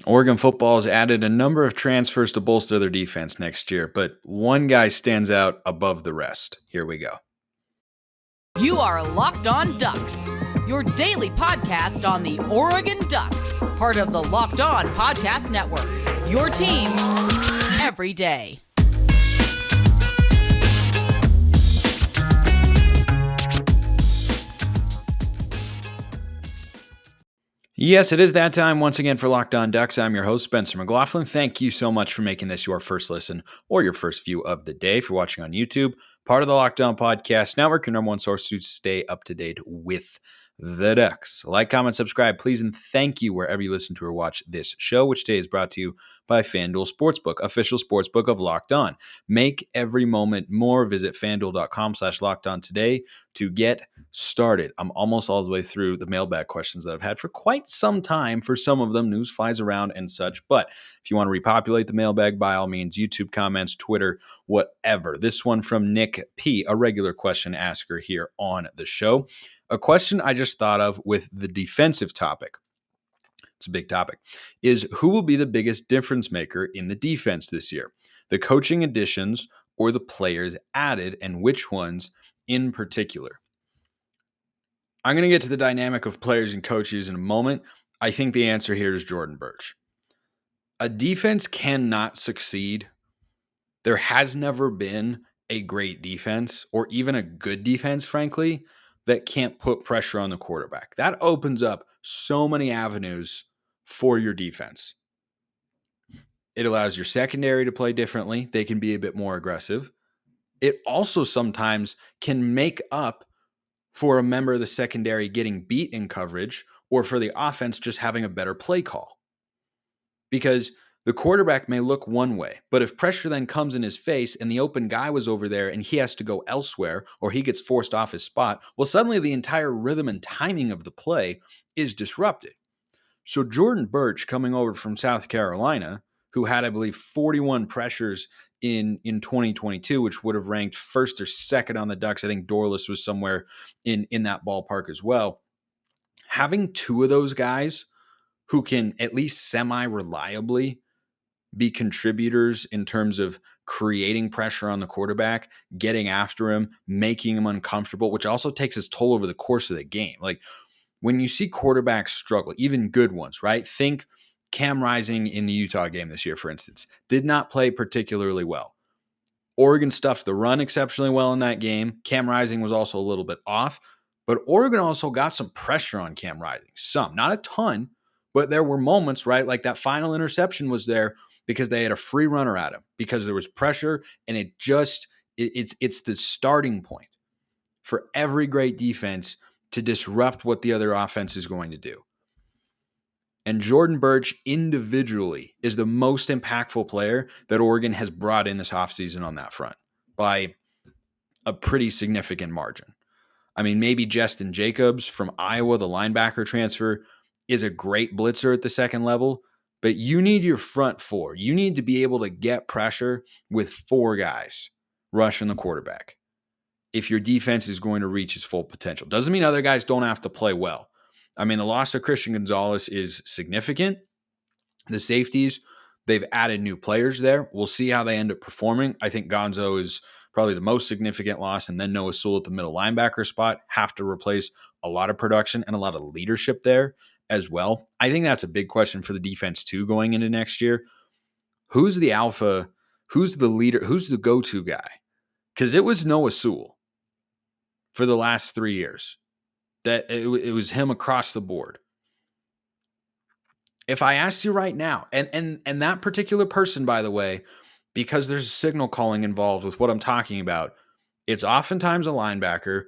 Oregon football has added a number of transfers to bolster their defense next year, but one guy stands out above the rest. Here we go. You are Locked On Ducks, your daily podcast on the Oregon Ducks, part of the Locked On Podcast Network, your team every day. Yes, it is that time once again for Locked On Ducks. I'm your host, Spencer McLaughlin. Thank you so much for making this your first listen or your first view of the day. If you're watching on YouTube, part of the Locked On Podcast Network, your number one source to stay up to date with the Ducks. Like, comment, subscribe, please, and thank you wherever you listen to or watch this show, which today is brought to you by FanDuel Sportsbook, official sportsbook of Locked On. Make every moment more. Visit FanDuel.com/LockedOn today to get started. I'm almost all the way through the mailbag questions that I've had for quite some time. For some of them, news flies around and such. But if you want to repopulate the mailbag, by all means, YouTube comments, Twitter, whatever. This one from Nick P., a regular question asker here on the show. A question I just thought of with the defensive topic, it's a big topic, is who will be the biggest difference maker in the defense this year? The coaching additions or the players added, and which ones in particular? I'm going to get to the dynamic of players and coaches in a moment. I think the answer here is Jordan Burch. A defense cannot succeed. There has never been a great defense or even a good defense, frankly, that can't put pressure on the quarterback. That opens up so many avenues for your defense. It allows your secondary to play differently. They can be a bit more aggressive. It also sometimes can make up for a member of the secondary getting beat in coverage or for the offense just having a better play call. Because the quarterback may look one way, but if pressure then comes in his face and the open guy was over there and he has to go elsewhere or he gets forced off his spot, well, suddenly the entire rhythm and timing of the play is disrupted. So Jordan Burch coming over from South Carolina, who had, I believe, 41 pressures in 2022, which would have ranked first or second on the Ducks. I think Dorlus was somewhere in that ballpark as well. Having two of those guys who can at least semi-reliably be contributors in terms of creating pressure on the quarterback, getting after him, making him uncomfortable, which also takes its toll over the course of the game. Like when you see quarterbacks struggle, even good ones, right? Think Cam Rising in the Utah game this year, for instance, did not play particularly well. Oregon stuffed the run exceptionally well in that game. Cam Rising was also a little bit off, but Oregon also got some pressure on Cam Rising. Some, not a ton, but there were moments, right? Like that final interception was there because they had a free runner at him because there was pressure, and it's the starting point for every great defense to disrupt what the other offense is going to do. And Jordan Burch individually is the most impactful player that Oregon has brought in this offseason on that front by a pretty significant margin. I mean, maybe Justin Jacobs from Iowa, the linebacker transfer, is a great blitzer at the second level, but you need your front four. You need to be able to get pressure with four guys rushing the quarterback if your defense is going to reach its full potential. Doesn't mean other guys don't have to play well. I mean, the loss of Christian Gonzalez is significant. The safeties, they've added new players there. We'll see how they end up performing. I think Gonzo is probably the most significant loss, and then Noah Sewell at the middle linebacker spot have to replace a lot of production and a lot of leadership there as well. I think that's a big question for the defense too going into next year. Who's the alpha? Who's the leader? Who's the go-to guy? Because it was Noah Sewell for the last 3 years. That it was him across the board. If I asked you right now, and that particular person, by the way, because there's signal calling involved with what I'm talking about, it's oftentimes a linebacker,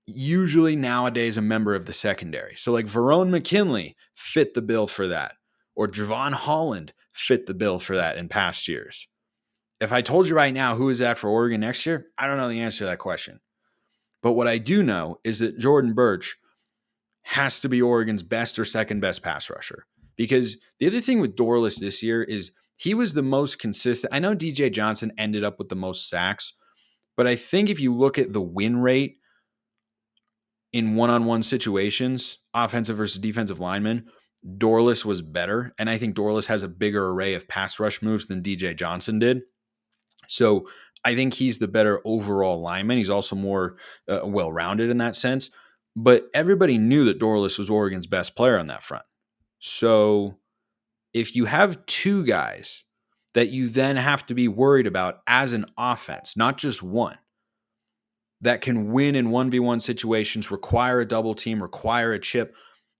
usually nowadays a member of the secondary. So like Verone McKinley fit the bill for that, or Javon Holland fit the bill for that in past years. If I told you right now who is that for Oregon next year, I don't know the answer to that question. But what I do know is that Jordan Burch has to be Oregon's best or second best pass rusher. Because the other thing with Dorlus this year is he was the most consistent. I know DJ Johnson ended up with the most sacks, but I think if you look at the win rate in one-on-one situations, offensive versus defensive linemen, Dorless was better, and I think Dorless has a bigger array of pass rush moves than DJ Johnson did. So I think he's the better overall lineman. He's also more well-rounded in that sense. But everybody knew that Dorless was Oregon's best player on that front. So if you have two guys that you then have to be worried about as an offense, not just one, that can win in 1v1 situations, require a double team, require a chip,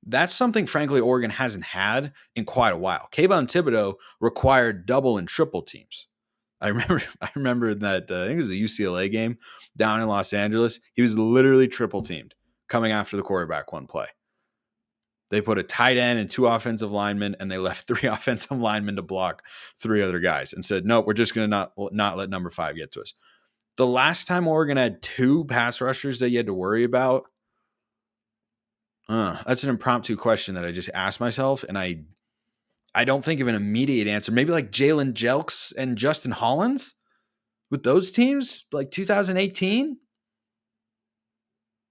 that's something, frankly, Oregon hasn't had in quite a while. Kayvon Thibodeau required double and triple teams. I remember that, I think it was the UCLA game down in Los Angeles. He was literally triple teamed coming after the quarterback one play. They put a tight end and two offensive linemen, and they left three offensive linemen to block three other guys and said, no, we're just going to not let number 5 get to us. The last time Oregon had two pass rushers that you had to worry about, that's an impromptu question that I just asked myself, and I don't think of an immediate answer. Maybe like Jalen Jelks and Justin Hollins with those teams, like 2018?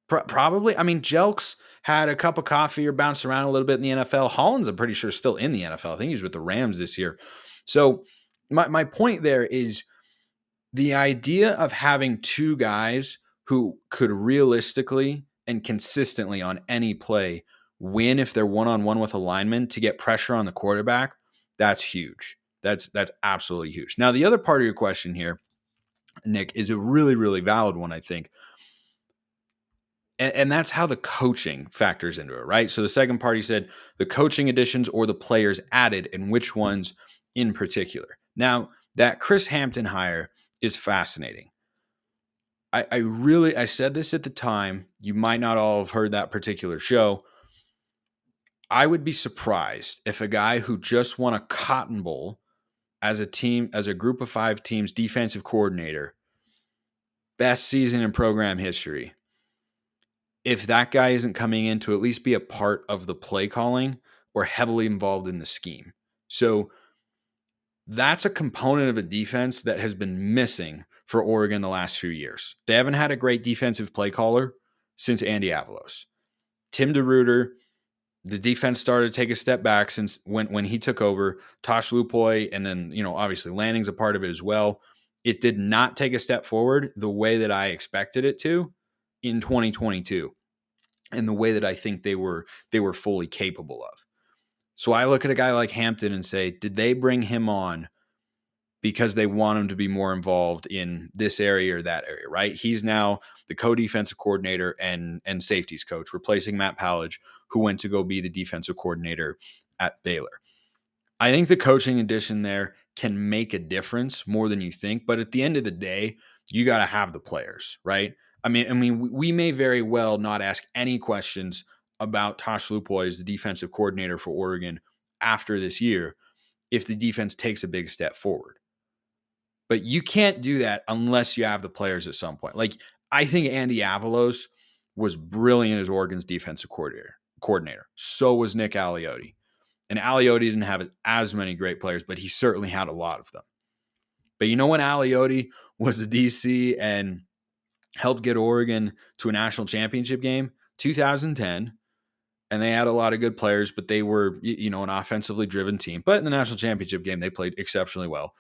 Probably. I mean, Jelks had a cup of coffee or bounced around a little bit in the NFL. Hollins, I'm pretty sure, is still in the NFL. I think he was with the Rams this year. So my point there is the idea of having two guys who could realistically and consistently on any play win if they're one-on-one with a lineman to get pressure on the quarterback, that's huge. That's absolutely huge. Now, the other part of your question here, Nick, is a really, really valid one, I think. And that's how the coaching factors into it, right? So the second part, he said the coaching additions or the players added and which ones in particular. Now, that Chris Hampton hire is fascinating. I said this at the time. You might not all have heard that particular show. I would be surprised if a guy who just won a Cotton Bowl as a team, as a group of 5 teams, defensive coordinator, best season in program history, if that guy isn't coming in to at least be a part of the play calling or heavily involved in the scheme. So that's a component of a defense that has been missing for Oregon the last few years. They haven't had a great defensive play caller since Andy Avalos. Tim DeRuyter, the defense started to take a step back since when he took over. Tosh Lupoy, and then, obviously Lanning's a part of it as well. It did not take a step forward the way that I expected it to in 2022 and the way that I think they were fully capable of. So I look at a guy like Hampton and say, did they bring him on because they want him to be more involved in this area or that area, right? He's now the co-defensive coordinator and safeties coach, replacing Matt Pallage, who went to go be the defensive coordinator at Baylor. I think the coaching addition there can make a difference more than you think, but at the end of the day, you got to have the players, right? I mean, we may very well not ask any questions about Tosh Lupoy as the defensive coordinator for Oregon after this year if the defense takes a big step forward. But you can't do that unless you have the players at some point. Like, I think Andy Avalos was brilliant as Oregon's defensive coordinator. So was Nick Aliotti. And Aliotti didn't have as many great players, but he certainly had a lot of them. But when Aliotti was the DC and helped get Oregon to a national championship game? 2010. And they had a lot of good players, but they were, an offensively driven team. But in the national championship game, they played exceptionally well.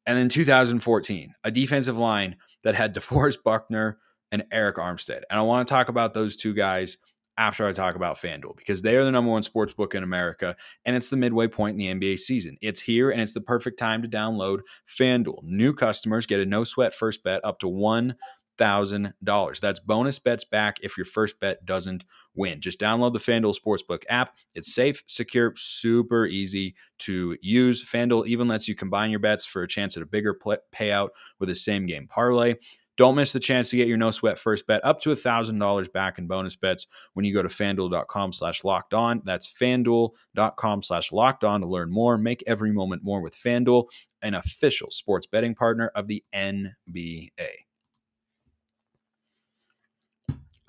And then 2014, a defensive line that had DeForest Buckner and Eric Armstead. And I want to talk about those two guys after I talk about FanDuel, because they are the number one sports book in America, and it's the midway point in the NBA season. It's here, and it's the perfect time to download FanDuel. New customers get a no-sweat first bet up to $1,000. That's bonus bets back if your first bet doesn't win. Just download the FanDuel Sportsbook app. It's safe, secure, super easy to use. FanDuel even lets you combine your bets for a chance at a bigger payout with a same-game parlay. Don't miss the chance to get your no-sweat first bet up to $1,000 back in bonus bets when you go to FanDuel.com/lockedon. That's FanDuel.com/lockedon to learn more. Make every moment more with FanDuel, an official sports betting partner of the NBA.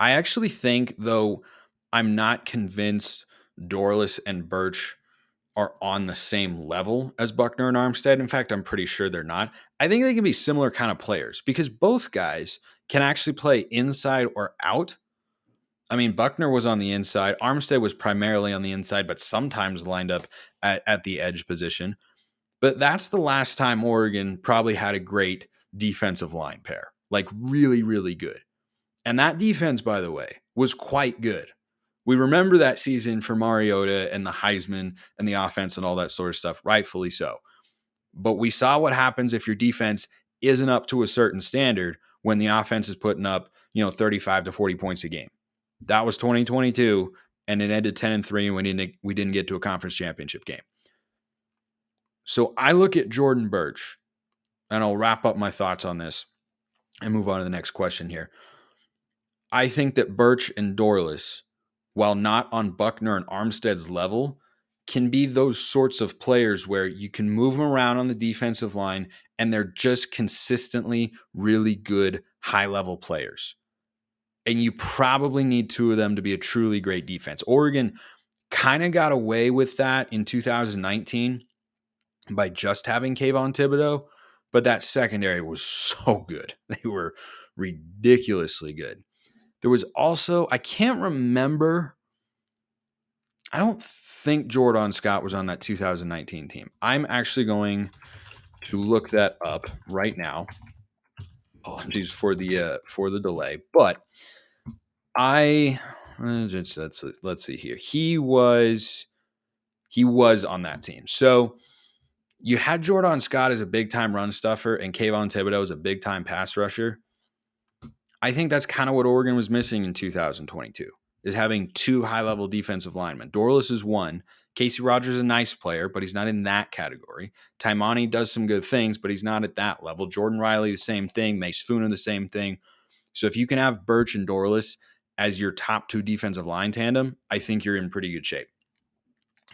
I actually think, though, I'm not convinced Dorless and Burch are on the same level as Buckner and Armstead. In fact, I'm pretty sure they're not. I think they can be similar kind of players because both guys can actually play inside or out, I mean, Buckner was on the inside. Armstead was primarily on the inside, but sometimes lined up at the edge position. But that's the last time Oregon probably had a great defensive line pair, like really, really good. And that defense, by the way, was quite good. We remember that season for Mariota and the Heisman and the offense and all that sort of stuff, rightfully so. But we saw what happens if your defense isn't up to a certain standard when the offense is putting up, 35 to 40 points a game. That was 2022, and it ended 10-3, and we didn't get to a conference championship game. So I look at Jordan Burch, and I'll wrap up my thoughts on this and move on to the next question here. I think that Burch and Dorlus, while not on Buckner and Armstead's level, can be those sorts of players where you can move them around on the defensive line and they're just consistently really good high-level players. And you probably need two of them to be a truly great defense. Oregon kind of got away with that in 2019 by just having Kayvon Thibodeau, but that secondary was so good. They were ridiculously good. There was also, I can't remember, I don't think Jordan Scott was on that 2019 team. I'm actually going to look that up right now. Apologies for the delay, but let's see here. He was on that team. So you had Jordan Scott as a big time run stuffer and Kayvon Thibodeau as a big time pass rusher. I think that's kind of what Oregon was missing in 2022, is having two high-level defensive linemen. Dorlus is one. Casey Rogers is a nice player, but he's not in that category. Taimani does some good things, but he's not at that level. Jordan Riley, the same thing. Mace Funa, the same thing. So if you can have Burch and Dorlus as your top two defensive line tandem, I think you're in pretty good shape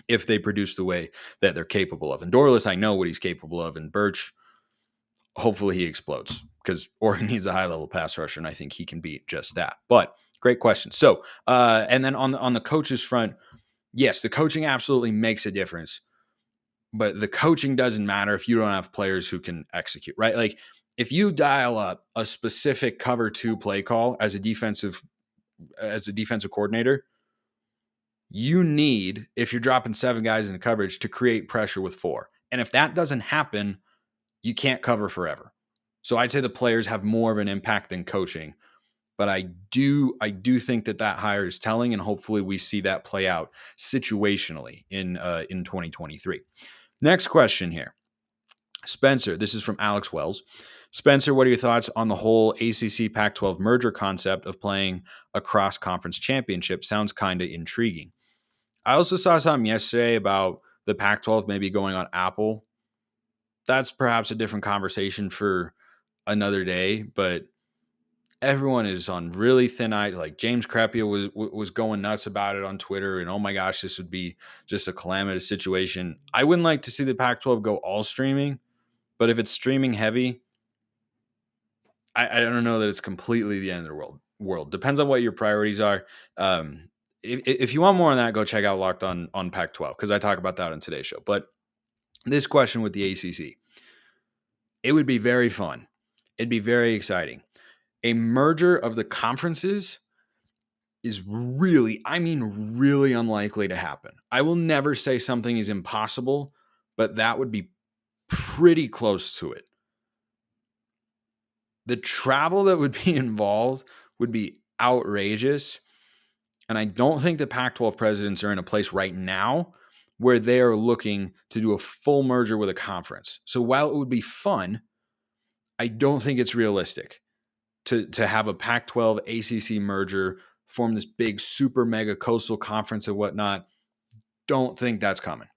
if they produce the way that they're capable of. And Dorlus, I know what he's capable of, and Burch, hopefully he explodes, because Oregon needs a high-level pass rusher, and I think he can be just that. But great question. So, and then on the coaches front, yes, the coaching absolutely makes a difference, but the coaching doesn't matter if you don't have players who can execute, right? Like, if you dial up a specific cover two play call as a defensive coordinator, you need, if you're dropping 7 guys into coverage, to create pressure with 4. And if that doesn't happen, you can't cover forever. So I'd say the players have more of an impact than coaching, but I do think that hire is telling, and hopefully we see that play out situationally in 2023. Next question here. Spencer, this is from Alex Wells. Spencer, what are your thoughts on the whole ACC Pac-12 merger concept of playing a cross-conference championship? Sounds kind of intriguing. I also saw something yesterday about the Pac-12 maybe going on Apple. That's perhaps a different conversation for another day, but everyone is on really thin ice. Like James Crepea was going nuts about it on Twitter, and oh my gosh, this would be just a calamitous situation. I wouldn't like to see the Pac-12 go all streaming, but if it's streaming heavy, I don't know that it's completely the end of the world. Depends on what your priorities are. If you want more on that, go check out Locked on Pac-12, because I talk about that on today's show. But this question with the ACC, it would be very fun. It'd be very exciting. A merger of the conferences is really unlikely to happen. I will never say something is impossible, but that would be pretty close to it. The travel that would be involved would be outrageous. And I don't think the Pac-12 presidents are in a place right now where they are looking to do a full merger with a conference. So while it would be fun, I don't think it's realistic to have a Pac-12 ACC merger, form this big super mega coastal conference and whatnot. Don't think that's coming.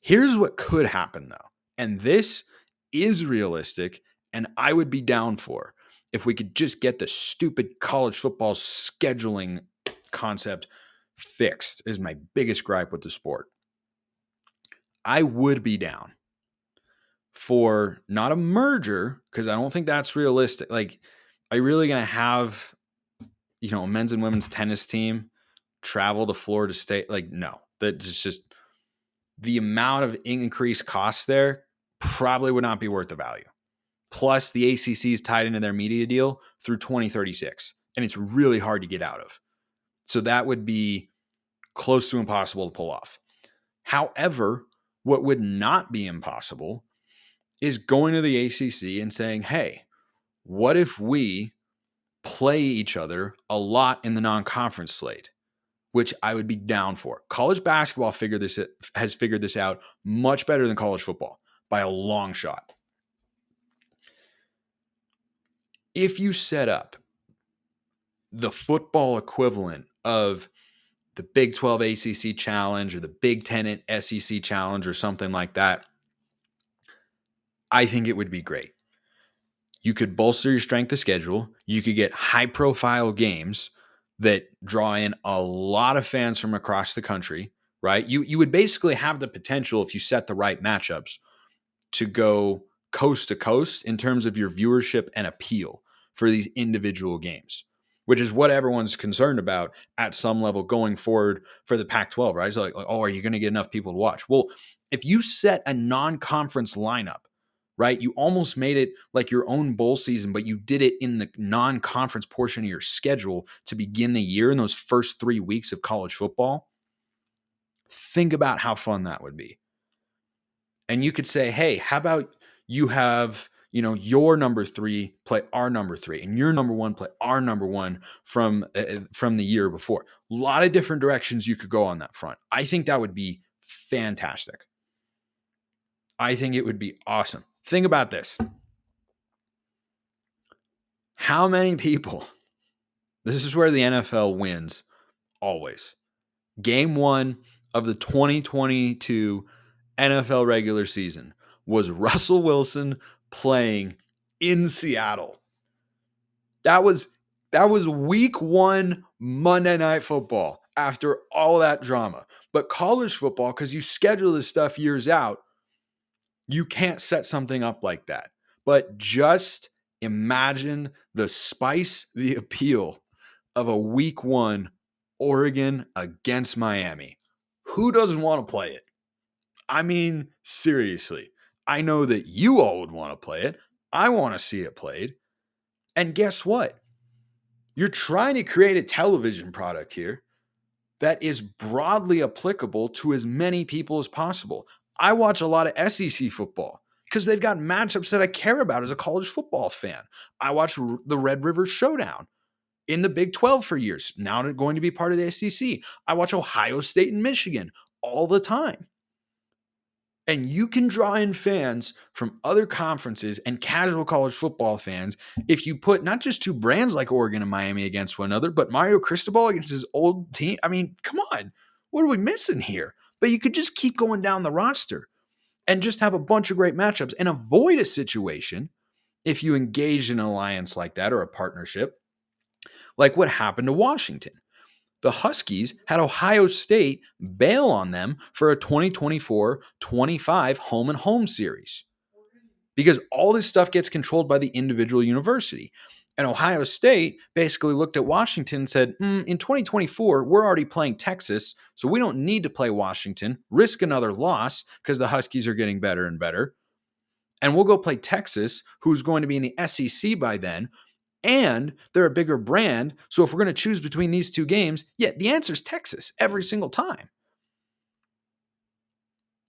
Here's what could happen though. And this is realistic, and I would be down for if we could just get the stupid college football scheduling concept fixed, is my biggest gripe with the sport. I would be down for not a merger, because I don't think that's realistic. Like, are you really going to have, a men's and women's tennis team travel to Florida State? Like, no, that's just the amount of increased costs there probably would not be worth the value. Plus, the ACC is tied into their media deal through 2036, and it's really hard to get out of. So that would be close to impossible to pull off. However, what would not be impossible is going to the ACC and saying, hey, what if we play each other a lot in the non-conference slate, which I would be down for. College basketball has figured this out much better than college football by a long shot. If you set up the football equivalent of the Big 12 ACC Challenge or the Big 10 SEC Challenge or something like that, I think it would be great. You could bolster your strength of schedule. You could get high-profile games that draw in a lot of fans from across the country, right? You would basically have the potential, if you set the right matchups, to go coast to coast in terms of your viewership and appeal for these individual games, which is what everyone's concerned about at some level going forward for the Pac-12, right? It's like, oh, are you going to get enough people to watch? Well, if you set a non-conference lineup, right, you almost made it like your own bowl season, but you did it in the non-conference portion of your schedule to begin the year in those first 3 weeks of college football. Think about how fun that would be. And you could say, hey, how about you have, your number 3 play our number 3 and your number 1 play our number 1 from the year before. A lot of different directions you could go on that front. I think that would be fantastic. I think it would be awesome. Think about this. How many people, this is where the NFL wins always. Game 1 of the 2022 NFL regular season was Russell Wilson playing in Seattle. That was week 1 Monday Night Football after all that drama. But college football, because you schedule this stuff years out, you can't set something up like that. But just imagine the spice, the appeal of a week 1 Oregon against Miami. Who doesn't want to play it? I mean, seriously, I know that you all would want to play it. I want to see it played. And guess what? You're trying to create a television product here that is broadly applicable to as many people as possible. I watch a lot of SEC football because they've got matchups that I care about as a college football fan. I watch the Red River Showdown in the Big 12 for years. Now they're going to be part of the SEC. I watch Ohio State and Michigan all the time. And you can draw in fans from other conferences and casual college football fans if you put not just 2 brands like Oregon and Miami against one another, but Mario Cristobal against his old team. I mean, come on. What are we missing here? But you could just keep going down the roster and just have a bunch of great matchups and avoid a situation if you engage in an alliance like that or a partnership, like what happened to Washington. The Huskies had Ohio State bail on them for a 2024-25 home and home series because all this stuff gets controlled by the individual university. And Ohio State basically looked at Washington and said, in 2024, we're already playing Texas, so we don't need to play Washington, risk another loss because the Huskies are getting better and better. And we'll go play Texas, who's going to be in the SEC by then. And they're a bigger brand. So if we're going to choose between these 2 games, the answer is Texas every single time.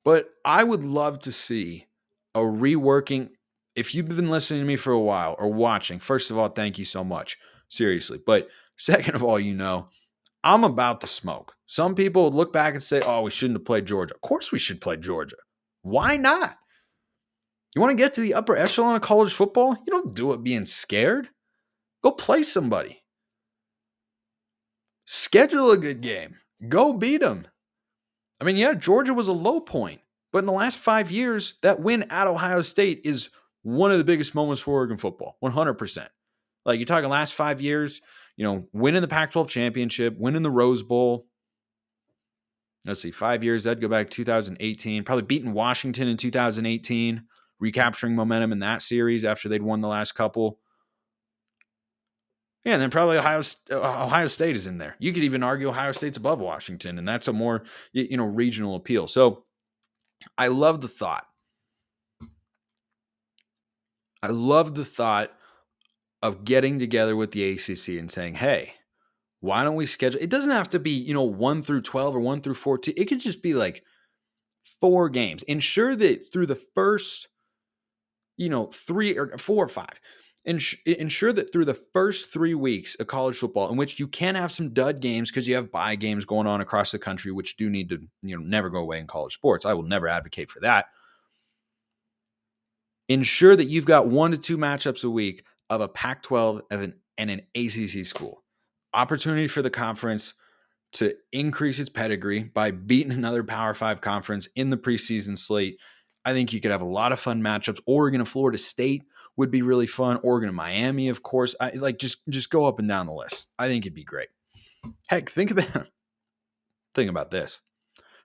But I would love to see a reworking. If you've been listening to me for a while or watching, first of all, thank you so much. Seriously. But second of all, I'm about the smoke. Some people would look back and say, oh, we shouldn't have played Georgia. Of course we should play Georgia. Why not? You want to get to the upper echelon of college football? You don't do it being scared. Go play somebody. Schedule a good game. Go beat them. I mean, Georgia was a low point, but in the last 5 years, that win at Ohio State is one of the biggest moments for Oregon football, 100%. Like you're talking last 5 years, winning the Pac-12 championship, winning the Rose Bowl. Let's see, 5 years, that'd go back to 2018, probably beating Washington in 2018, recapturing momentum in that series after they'd won the last couple. Yeah, and then probably Ohio State is in there. You could even argue Ohio State's above Washington, and that's a more regional appeal. So I love the thought. of getting together with the ACC and saying, hey, Why don't we schedule? It doesn't have to be, 1 through 12 or 1 through 14. It could just be like 4 games. Ensure that through the first, 3 or 4 or 5, ensure that through the first 3 weeks of college football, in which you can have some dud games because you have bye games going on across the country, which do need to, never go away in college sports. I will never advocate for that. Ensure that you've got 1 to 2 matchups a week of a Pac-12 and an ACC school. Opportunity for the conference to increase its pedigree by beating another Power 5 conference in the preseason slate. I think you could have a lot of fun matchups. Oregon and Florida State would be really fun. Oregon and Miami, of course. Just go up and down the list. I think it'd be great. Heck, think about this.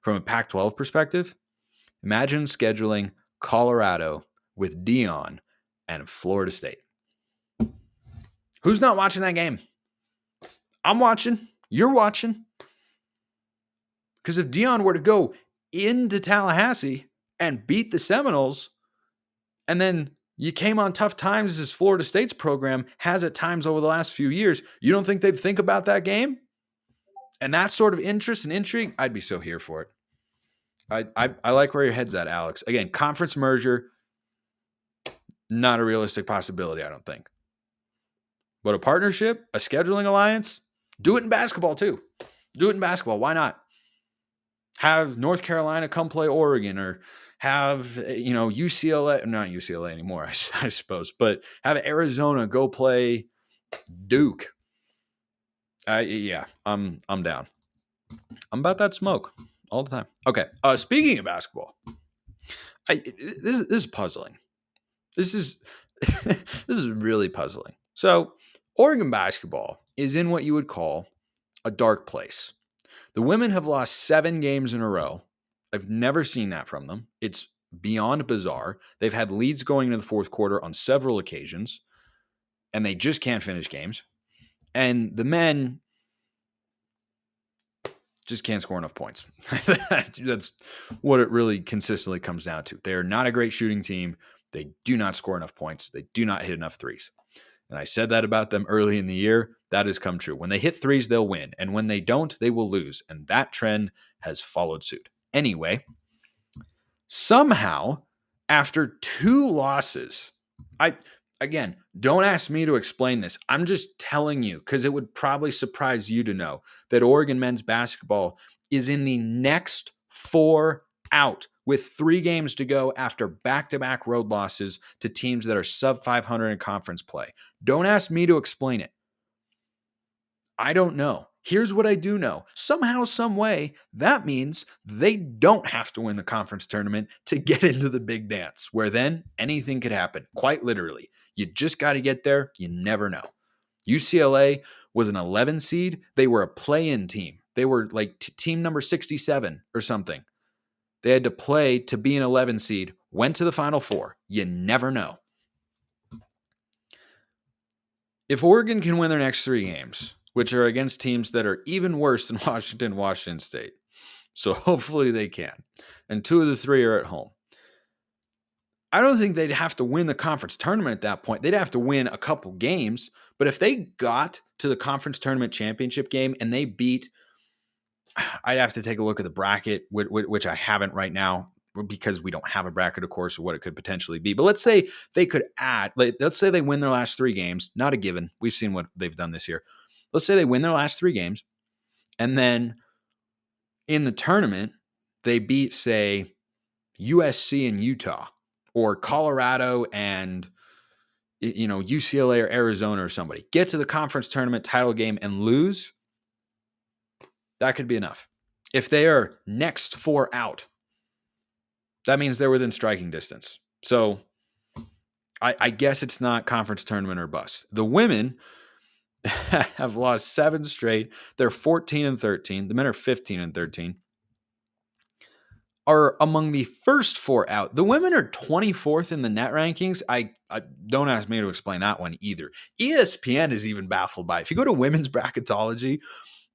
From a Pac-12 perspective, imagine scheduling Colorado with Dion and Florida State. Who's not watching that game? I'm watching. You're watching. Because if Dion were to go into Tallahassee and beat the Seminoles, and then you came on tough times as Florida State's program has at times over the last few years, you don't think they'd think about that game? And that sort of interest and intrigue, I'd be so here for it. I like where your head's at, Alex. Again, conference merger, not a realistic possibility, I don't think. But a partnership, a scheduling alliance, do it in basketball too. Do it in basketball. Why not? Have North Carolina come play Oregon, or have, UCLA, not UCLA anymore, I suppose, but have Arizona go play Duke. I'm down. I'm about that smoke all the time. Okay. Speaking of basketball, this is puzzling. This is really puzzling. So Oregon basketball is in what you would call a dark place. The women have lost 7 games in a row. I've never seen that from them. It's beyond bizarre. They've had leads going into the fourth quarter on several occasions, and they just can't finish games. And the men just can't score enough points. That's what it really consistently comes down to. They are not a great shooting team. They do not score enough points. They do not hit enough threes. And I said that about them early in the year. That has come true. When they hit threes, they'll win. And when they don't, they will lose. And that trend has followed suit. Anyway, somehow, after 2 losses, again, don't ask me to explain this. I'm just telling you, because it would probably surprise you to know that Oregon men's basketball is in the next 4 out with 3 games to go after back-to-back road losses to teams that are sub 500 in conference play. Don't ask me to explain it. I don't know. Here's what I do know. Somehow, some way, that means they don't have to win the conference tournament to get into the big dance, where then anything could happen, quite literally. You just got to get there. You never know. UCLA was an 11 seed. They were a play-in team. They were like team number 67 or something. They had to play to be an 11 seed, went to the Final Four. You never know. If Oregon can win their next 3 games, which are against teams that are even worse than Washington State, so hopefully they can, and 2 of the 3 are at home, I don't think they'd have to win the conference tournament at that point. They'd have to win a couple games, but if they got to the conference tournament championship game and they beat, I'd have to take a look at the bracket, which I haven't right now because we don't have a bracket, of course, of what it could potentially be. But let's say they could add, let's say they win their last 3 games, not a given. We've seen what they've done this year. Let's say they win their last 3 games, and then in the tournament, they beat, say, USC and Utah, or Colorado and, UCLA or Arizona or somebody. Get to the conference tournament title game and lose. That could be enough. If they are next 4 out, that means they're within striking distance. So I guess it's not conference tournament or bust. The women have lost 7 straight. They're 14-13. The men are 15-13. Are among the first 4 out. The women are 24th in the net rankings. I don't ask me to explain that one either. ESPN is even baffled by it. If you go to women's bracketology,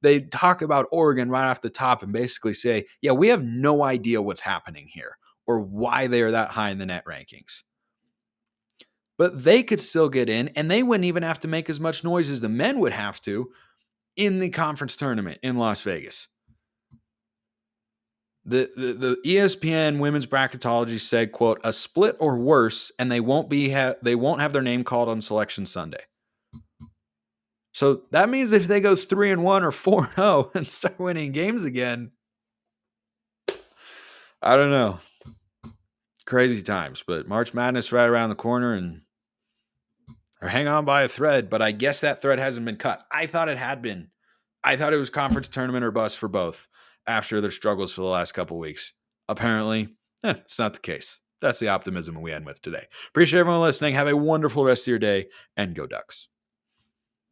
they talk about Oregon right off the top and basically say, yeah, we have no idea what's happening here or why they are that high in the net rankings. But they could still get in, and they wouldn't even have to make as much noise as the men would have to in the conference tournament in Las Vegas. The ESPN women's bracketology said, quote, a split or worse, and they won't have their name called on Selection Sunday. So that means if they go 3-1 or 4-0 and start winning games again, I don't know. Crazy times, but March Madness right around the corner, and or hang on by a thread, but I guess that thread hasn't been cut. I thought it had been. I thought it was conference tournament or bust for both after their struggles for the last couple weeks. Apparently, it's not the case. That's the optimism we end with today. Appreciate everyone listening. Have a wonderful rest of your day, and go Ducks.